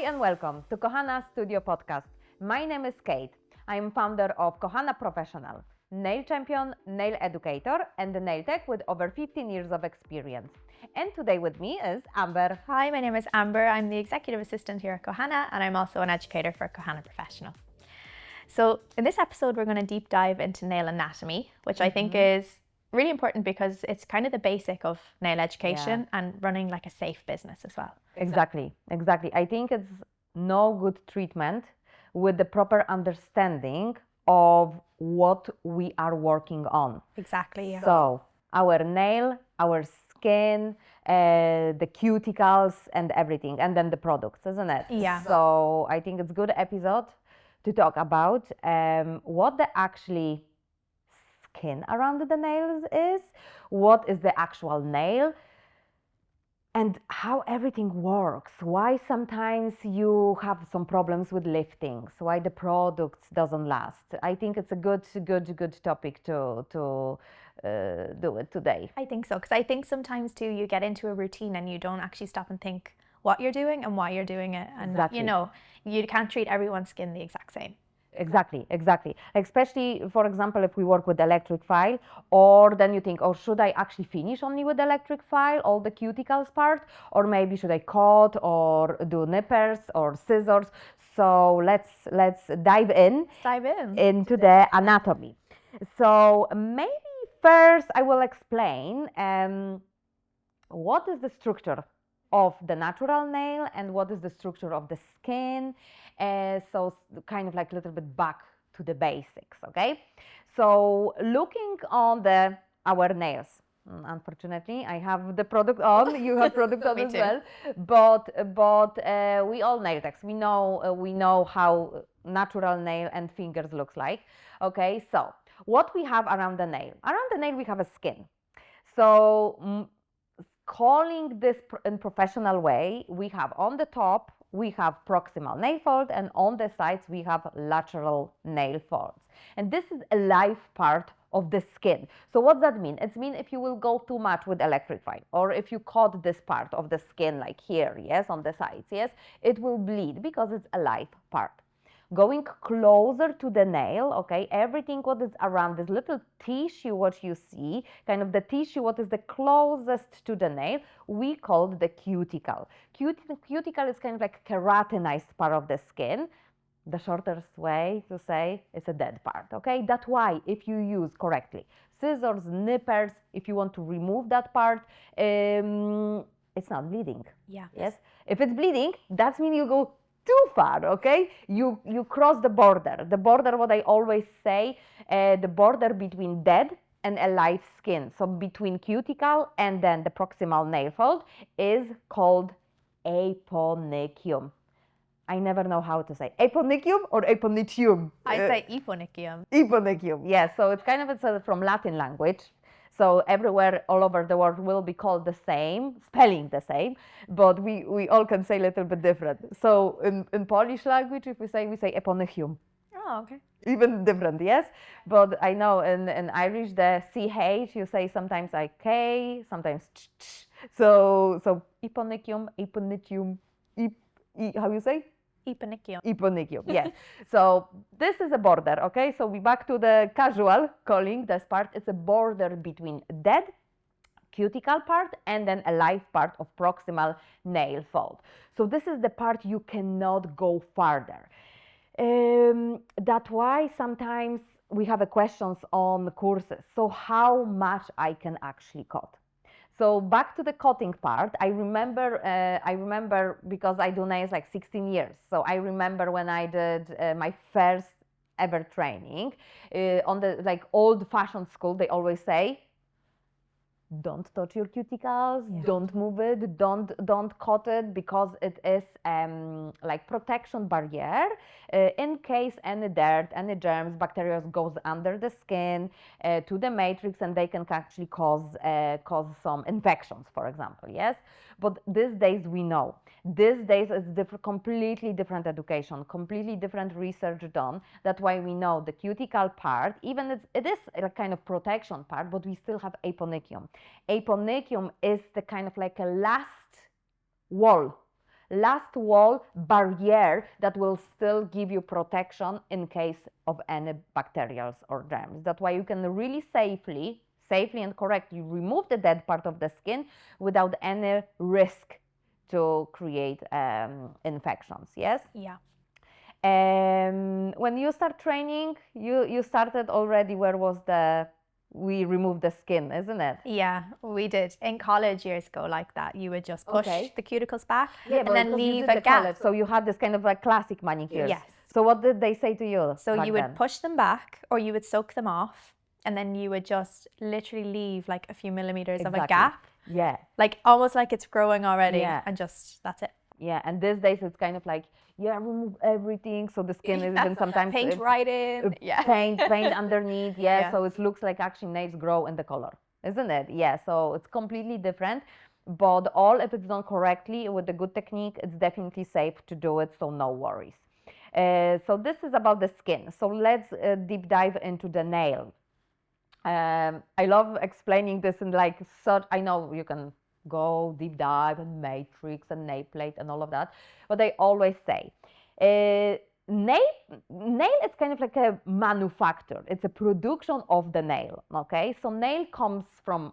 and welcome to Kohana Studio Podcast. My name is Kate. I am founder of Kohana Professional, nail champion, nail educator, and a nail tech with over 15 years of experience. And today with me is Amber. Hi, my name is Amber. I'm the executive assistant here at Kohana, and I'm also an educator for Kohana Professional. So in this episode, we're going to deep dive into nail anatomy, which I think is really important because it's kind of the basic of nail education and running like a safe business as well. Exactly. I think it's no good treatment with the proper understanding of what we are working on. Exactly. Yeah. So our nail, our skin, the cuticles and everything, and then the products, isn't it? Yeah. So I think it's a good episode to talk about what the actually skin around the nails is, what is the actual nail, and how everything works. Why sometimes you have some problems with liftings, why the products doesn't last. I think it's a good topic to do it today. I think so, because I think sometimes too you get into a routine and you don't actually stop and think what you're doing and why you're doing it, and Exactly. you can't treat everyone's skin the exact same. Exactly. Especially, for example, if we work with electric file, or then you think, oh, should I actually finish only with electric file, all the cuticles part, or maybe should I cut or do nippers or scissors? So let's dive into the anatomy. So maybe first I will explain what is the structure of the natural nail and what is the structure of the skin. So kind of like a little bit back to the basics, okay? So looking on our nails, unfortunately, I have the product on, you have product on as well, but we all nail techs, we know how natural nail and fingers looks like, okay? So what we have around the nail we have a skin. So calling this in professional way, we have on the top, we have proximal nail fold, and on the sides, we have lateral nail folds. And this is a live part of the skin. So what does that mean? It means if you will go too much with electric file, or if you cut this part of the skin like here, yes, on the sides, yes, it will bleed because it's a live part. Going closer to the nail, okay, everything what is around this little tissue, what you see, kind of the tissue what is the closest to the nail, we call the cuticle. Cuticle is kind of like keratinized part of the skin. The shortest way to say it's a dead part, okay? That's why if you use correctly scissors, nippers, if you want to remove that part, it's not bleeding. Yeah. Yes. If it's bleeding, that means you go too far, okay? You cross the border. The border, what I always say, the border between dead and alive skin. So between cuticle and then the proximal nail fold is called aponychium. I never know how to say aponychium or aponychium. I say eponychium. Eponychium, yes. So it's kind of it's from Latin language. So everywhere, all over the world, will be called the same, spelling the same, but we all can say a little bit different. So in Polish language, if we say eponychium. Oh, okay. Even different, yes. But I know in Irish, the CH, you say sometimes like K, sometimes ch. So eponychium, how you say? Eponychium, yes. So this is a border, okay? So we back to the casual calling this part. It's a border between dead cuticle part and then a live part of proximal nail fold. So this is the part you cannot go farther. That's why sometimes we have questions on courses. So how much I can actually cut? So back to the cutting part, I remember because I do nails like 16 years. So I remember when I did my first ever training on the like old-fashioned school. They always say, don't touch your cuticles, don't move it, don't cut it, because it is like protection barrier in case any dirt, any germs, bacteria goes under the skin to the matrix, and they can actually cause some infections, for example. Yes, but these days we know. These days it's completely different education, completely different research done. That's why we know the cuticle part, even it is a kind of protection part, but we still have aponychium. Aponychium is the kind of like a last wall last wall barrier that will still give you protection in case of any bacterials or germs. That's why you can really safely and correctly remove the dead part of the skin without any risk to create infections. Yes. Yeah. When you start training, you started already. Where was we removed the skin, isn't it? Yeah, we did in college years ago, like that. You would just push Okay. the cuticles back Yeah, and but then because you leave did a the gap. college, so you had this kind of like classic manicures. Yes. So what did they say to you? So back you would then? push them back or you would soak them off, and then you would just literally leave like a few millimeters of a Exactly. gap, Yeah. like almost like it's growing already, Yeah. and just that's it. Yeah, and these days it's kind of like, yeah, remove everything, so the skin is even sometimes Paint right in. Yeah. paint underneath. Yeah, Yeah. so it looks like actually nails grow in the color, isn't it? Yeah, so it's completely different. But all, if it's done correctly with a good technique, it's definitely safe to do it, so no worries. So this is about the skin. So let's deep dive into the nail. I love explaining this in like such, I know you can go deep dive and matrix and nail plate and all of that, but I always say nail is kind of like a manufacture. It's a production of the nail. Okay, so nail comes from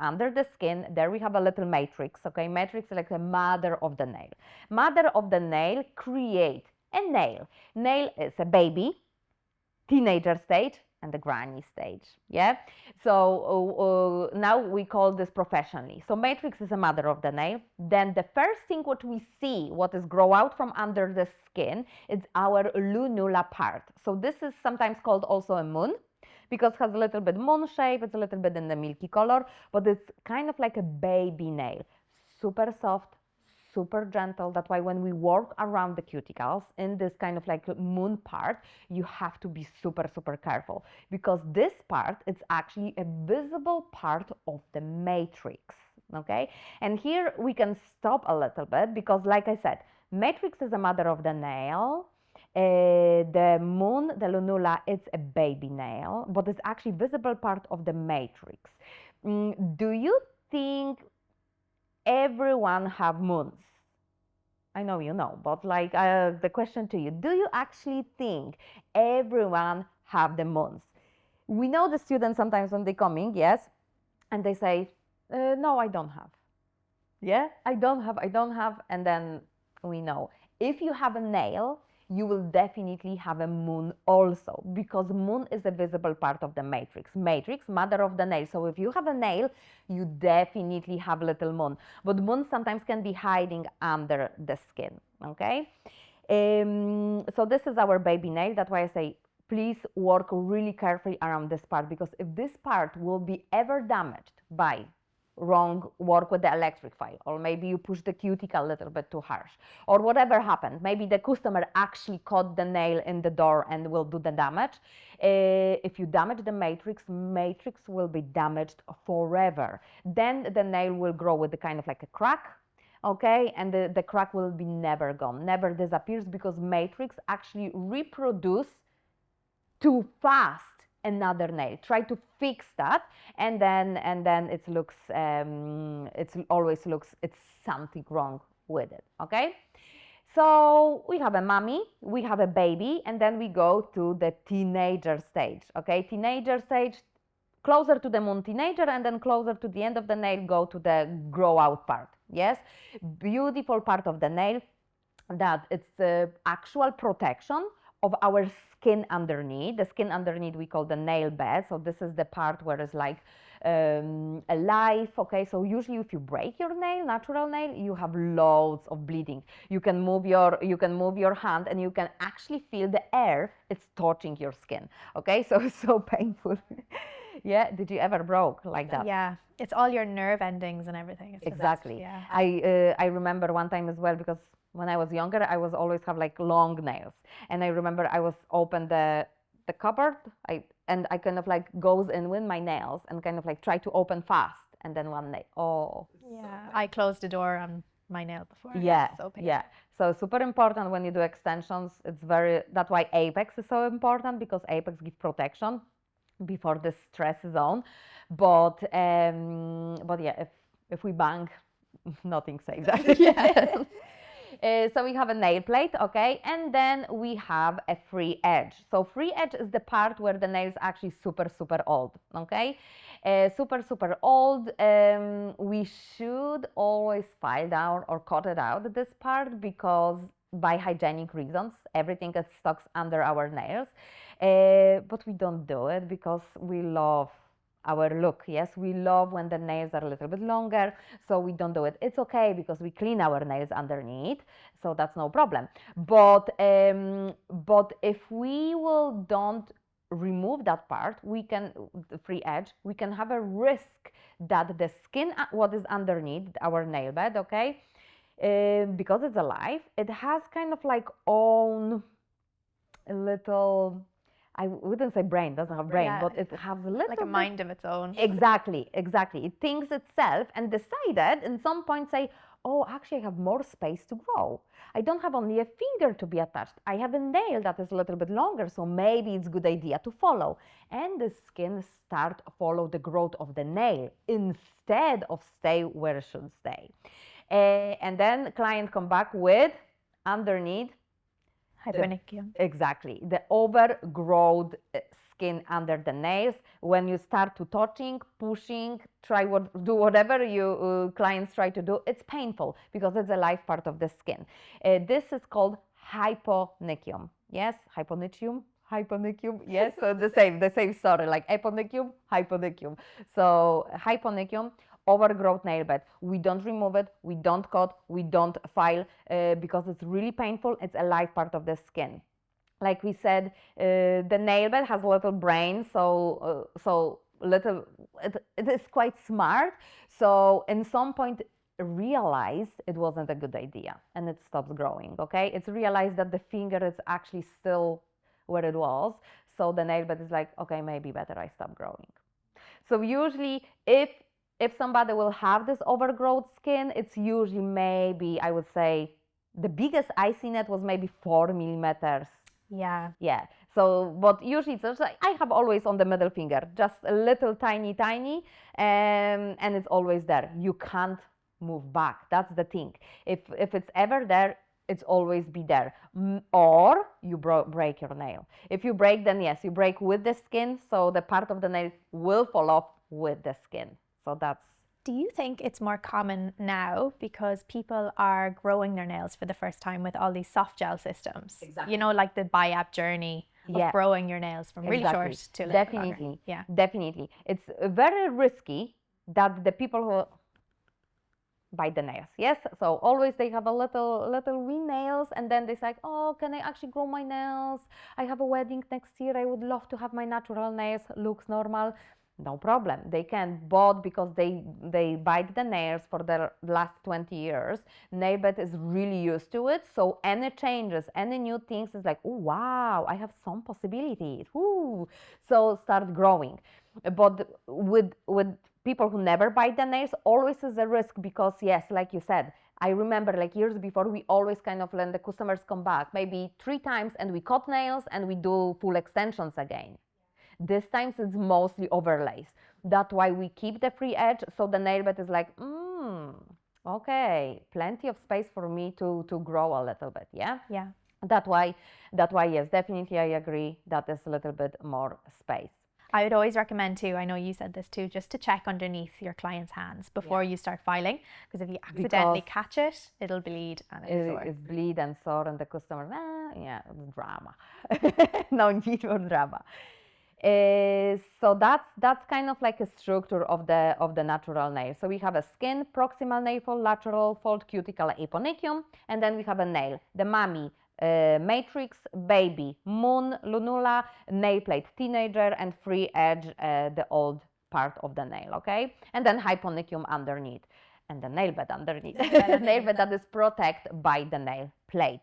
under the skin. There we have a little matrix. Okay, matrix is like the mother of the nail. Mother of the nail create a nail. Nail is a baby, teenager stage, and the granny stage. Yeah, so now we call this professionally. So matrix is a mother of the nail. Then the first thing what we see, what is grow out from under the skin, is our lunula part. So this is sometimes called also a moon, because it has a little bit moon shape. It's a little bit in the milky color, but it's kind of like a baby nail, super soft, super gentle. That's why when we work around the cuticles in this kind of like moon part, you have to be super careful, because this part is actually a visible part of the matrix. Okay, and here we can stop a little bit, because like I said, matrix is a mother of the nail. The moon, the lunula, it's a baby nail, but it's actually visible part of the matrix. Do you think everyone have moons? I know you know, but like the question to you, do you actually think everyone have the moons? We know the students sometimes when they coming, yes, and they say, no, I don't have. Yeah, I don't have, and then we know. If you have a nail, you will definitely have a moon also, because moon is a visible part of the matrix. Matrix, mother of the nail. So if you have a nail, you definitely have little moon. But moon sometimes can be hiding under the skin, okay? So this is our baby nail. That's why I say, please work really carefully around this part, because if this part will be ever damaged by wrong work with the electric file, or maybe you push the cuticle a little bit too harsh, or whatever happened, maybe the customer actually caught the nail in the door and will do the damage. If you damage the matrix will be damaged forever. Then the nail will grow with the kind of like a crack, okay, and the crack will be never gone, never disappears, because matrix actually reproduce too fast another nail. Try to fix that, and then it looks it always looks it's something wrong with it. Okay, so we have a mommy, we have a baby, and then we go to the teenager stage. Okay, teenager stage, closer to the moon teenager, and then closer to the end of the nail, go to the grow out part. Yes, beautiful part of the nail, that it's the actual protection of our skin underneath. The skin underneath we call the nail bed. So this is the part where it's like alive. Okay, so usually if you break your nail, natural nail, you have loads of bleeding. You can move your hand, and you can actually feel the air. It's touching your skin. Okay, so it's so painful. Yeah, did you ever broke like that? Yeah, it's all your nerve endings and everything. It's Exactly. yeah. I remember one time as well, because when I was younger, I was always have like long nails, and I remember I was open the cupboard, I kind of like goes in with my nails and kind of like try to open fast, and then one nail, oh. Yeah, I closed the door on my nail before. Yeah, So painful. yeah. So super important when you do extensions. It's very, that's why apex is so important, because apex gives protection before the stress zone. But yeah, if we bang nothing safe there. Yeah. So we have a nail plate, okay, and then we have a free edge. So free edge is the part where the nail is actually super old, okay, super old. We should always file down or cut it out this part because by hygienic reasons, everything is stuck under our nails, but we don't do it because we love our look. Yes, we love when the nails are a little bit longer, so we don't do it. It's okay because we clean our nails underneath, so that's no problem. But if we will don't remove that part, we can, the free edge, we can have a risk that the skin, what is underneath our nail bed, okay, because it's alive, it has kind of like own a little, I wouldn't say brain, doesn't have brain, Yeah. but it has a little Like a bit- mind of its own. Exactly. It thinks itself and decided in some point say, oh, actually I have more space to grow. I don't have only a finger to be attached. I have a nail that is a little bit longer, so maybe it's a good idea to follow. And the skin start follow the growth of the nail instead of stay where it should stay. And then client come back with underneath Hyponychium. exactly the overgrowth skin under the nails. When you start to touching, pushing, do whatever you clients try to do, it's painful because it's a live part of the skin. This is called hyponychium. Yes, hyponychium, yes. So the same story, like eponychium, hyponychium. So hyponychium, overgrowth nail bed. We don't remove it, we don't cut, we don't file because it's really painful. It's a live part of the skin. Like we said, the nail bed has a little brain, so it is quite smart. So in some point realized it wasn't a good idea and it stops growing. Okay, it's realized that the finger is actually still where it was. So the nail bed is like, okay, maybe better I stop growing. So usually if somebody will have this overgrowth skin, it's usually maybe, I would say, the biggest I seen it was maybe 4 millimeters. Yeah. Yeah. So, but usually it's just like, I have always on the middle finger, just a little tiny, and it's always there. You can't move back. That's the thing. If it's ever there, it's always be there. Or you break your nail. If you break, then yes, you break with the skin, so the part of the nail will fall off with the skin. So that's. Do you think it's more common now because people are growing their nails for the first time with all these soft gel systems? Exactly. You know, like the biap journey of Yeah. growing your nails from really Exactly. short to a little Definitely. longer. Yeah. Definitely. It's very risky that the people who bite the nails. Yes, so always they have a little wee nails, and then they say, oh, can I actually grow my nails? I have a wedding next year. I would love to have my natural nails. Looks normal. No problem. They can, but because they bite the nails for the last 20 years, nail bed is really used to it. So any changes, any new things is like, oh wow, I have some possibilities. Woo! So start growing. But with people who never bite the nails, always is a risk because yes, like you said, I remember like years before, we always kind of let the customers come back maybe 3 times and we cut nails and we do full extensions again. This times it's mostly overlays. That's why we keep the free edge, so the nail bed is like, okay, plenty of space for me to grow a little bit, yeah? Yeah. That why, yes, definitely I agree that is a little bit more space. I would always recommend too, I know you said this too, just to check underneath your client's hands before you start filing, because if you accidentally catch it, it'll bleed and it's sore. It's bleed and sore, and the customer, yeah, drama. No need for drama. So that's kind of like a structure of the natural nail. So we have a skin, proximal nail fold, lateral fold, cuticle, eponychium, and then we have a nail, the mummy, matrix, baby, moon, lunula, nail plate, teenager, and free edge, the old part of the nail. Okay, and then hyponychium underneath, and the nail bed underneath. The nail bed that is protected by the nail plate.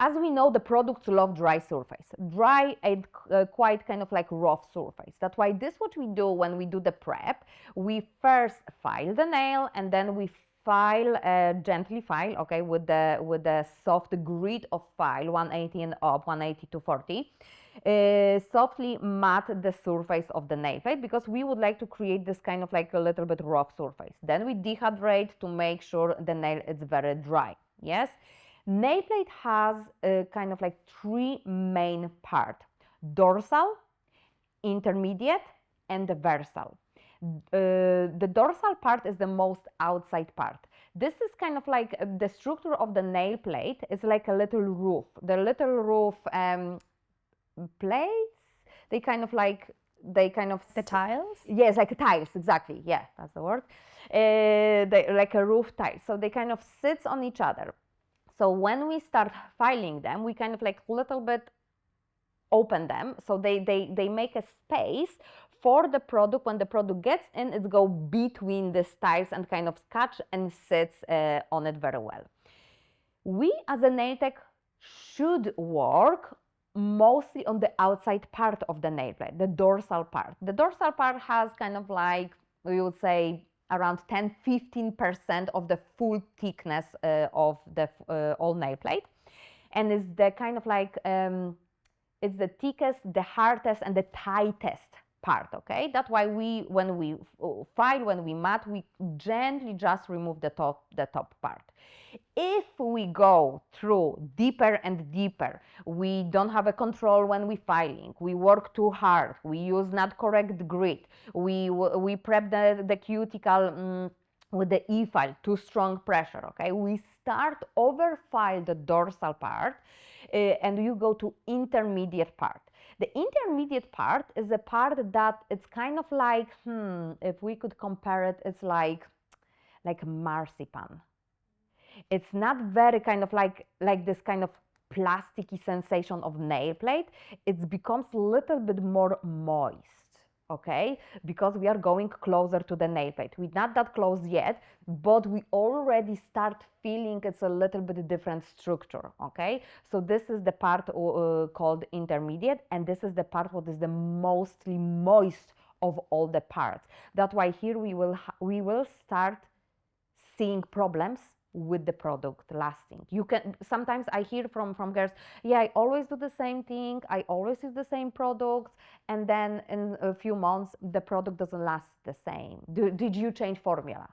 As we know, the products love dry surface, dry and quite kind of like rough surface. That's why this what we do when we do the prep. We first file the nail and then we file, gently file, okay, with the soft grit of file, 180 and up, 180 to 40. softly mat the surface of the nail plate because we would like to create this kind of like a little bit rough surface. Then we dehydrate to make sure the nail is very dry. Yes, nail plate has kind of like three main parts: dorsal, intermediate, and the versal. The dorsal part is the most outside part. This is kind of like the structure of the nail plate is like a little roof. The little roof plates, they kind of The tiles? yes, like tiles, exactly. Yeah, that's the word. Like a roof tile. So they kind of sits on each other. So when we start filing them, we kind of like little bit open them, so they make a space for the product. When the product gets in, it go between the tiles and kind of catch and sits on it very well. We as a nail tech should work mostly on the outside part of the nail plate, the dorsal part. The dorsal part has kind of like, we would say, around 10-15% of the full thickness of the all nail plate, and is the kind of like it's the thickest, the hardest, and the tightest part. Okay, that's why when we file, when we mat, we gently just remove the top part. If we go through deeper and deeper, we don't have a control when we filing, we work too hard, we use not correct grit, we prep the cuticle with the e-file, too strong pressure, okay? We start overfile the dorsal part and you go to intermediate part. The intermediate part is a part that it's kind of like, if we could compare it, it's like marzipan. It's not very kind of like this kind of plasticky sensation of nail plate. It becomes a little bit more moist, okay? Because we are going closer to the nail plate. We're not that close yet, but we already start feeling it's a little bit different structure, okay? So this is the part called intermediate, and this is the part what is the mostly moist of all the parts. That's why here we will start seeing problems with the product lasting. You can sometimes I hear from girls, yeah, I always do the same thing, I always use the same products, and then in a few months the product doesn't last the same. Did you change formula?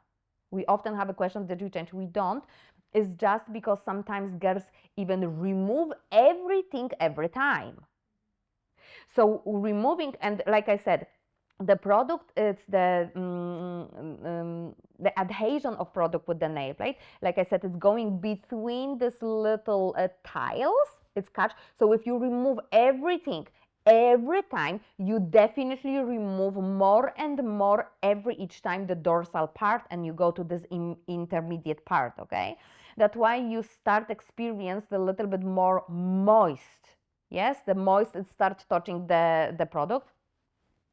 We often have a question, did you change? We don't. It's just because sometimes girls even remove everything every time. So removing, and like I said, the product, it's the adhesion of product with the nail plate. Like I said, it's going between these little tiles. It's catch. So if you remove everything every time, you definitely remove more and more each time the dorsal part, and you go to this intermediate part. Okay, that's why you start experience a little bit more moist. Yes, the moist, it starts touching the product.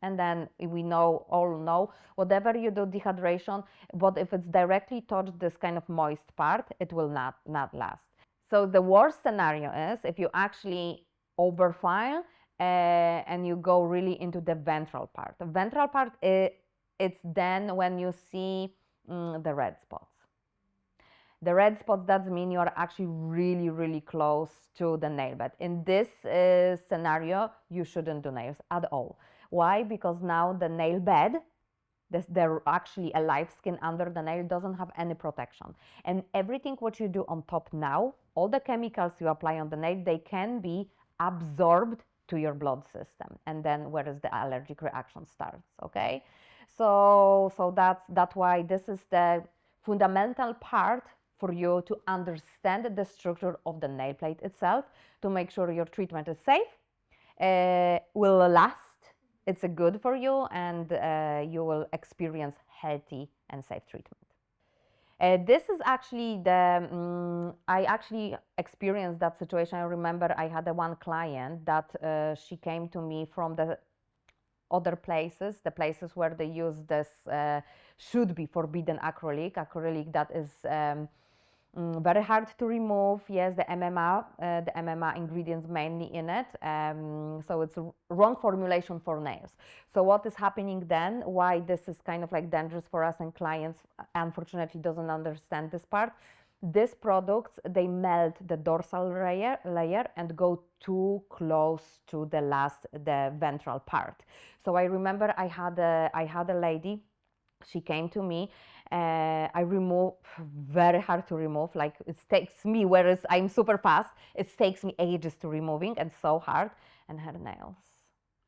And then we all know, whatever you do dehydration, but if it's directly touched this kind of moist part, it will not last. So the worst scenario is if you actually overfile and you go really into the ventral part. The ventral part, it's then when you see the red spots. The red spots, that means you are actually really, really close to the nail bed. In this scenario, you shouldn't do nails at all. Why? Because now the nail bed, there's actually a live skin under the nail, doesn't have any protection. And everything what you do on top now, all the chemicals you apply on the nail, they can be absorbed to your blood system. And then where is the allergic reaction starts, okay? So that's why this is the fundamental part for you to understand the structure of the nail plate itself, to make sure your treatment is safe, will last, it's good for you, and you will experience healthy and safe treatment. This is actually I actually experienced that situation. I remember I had one client that she came to me from the other places, the places where they use this should be forbidden acrylic that is very hard to remove. Yes, the MMA ingredients mainly in it, so it's a wrong formulation for nails. So what is happening then, why this is kind of like dangerous for us, and clients unfortunately doesn't understand this part, these products, they melt the dorsal layer and go too close to the ventral part. So I remember I had a lady, she came to me, I remove, very hard to remove, like it takes me, whereas I'm super fast, it takes me ages to removing and so hard. And her nails,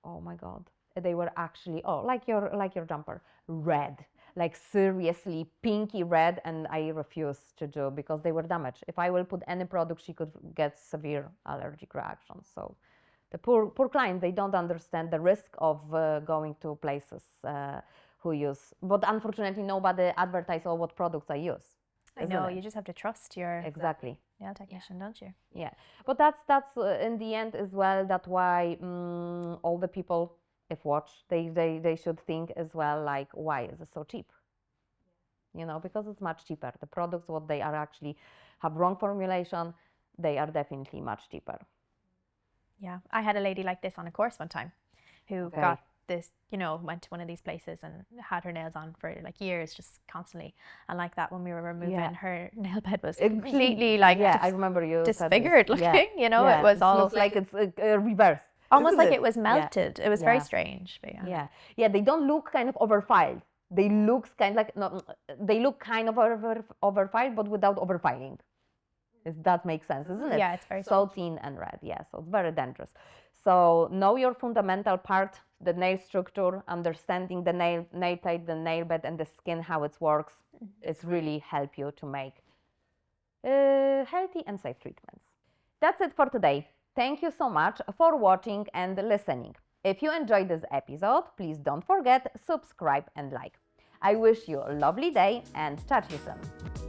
oh my God, they were actually, oh, like your jumper, red, like seriously pinky red, and I refused to do because they were damaged. If I will put any product, she could get severe allergic reactions. So the poor client, they don't understand the risk of going to places who use, but unfortunately nobody advertise all what products I use. I know, you just have to trust your Exactly. nail technician, don't you? Yeah, but that's in the end as well. That's why all the people, if watch, they should think as well, like, why is it so cheap? You know, because it's much cheaper. The products, what they are actually have wrong formulation, they are definitely much cheaper. Yeah, I had a lady like this on a course one time who Okay. got this, you know, went to one of these places and had her nails on for like years, just constantly. And like that, when we were removing, Yeah. her nail bed was completely like Yeah, I remember you said this. disfigured looking, Yeah. you know, Yeah, it was all looks like it's reversed. almost isn't like it was Yeah. melted. It was very Yeah. strange, but yeah. Yeah, yeah, they don't look kind of overfiled. They look kind of like, no, they look kind of overfiled, but without overfiling. If that makes sense, isn't it? Yeah, it's very so thin and red. Yeah, so it's very dangerous. So know your fundamental part, the nail structure, understanding the nail type, the nail bed, and the skin, how it works. It's really help you to make healthy and safe treatments. That's it for today. Thank you so much for watching and listening. If you enjoyed this episode, please don't forget subscribe and like. I wish you a lovely day and chat you soon.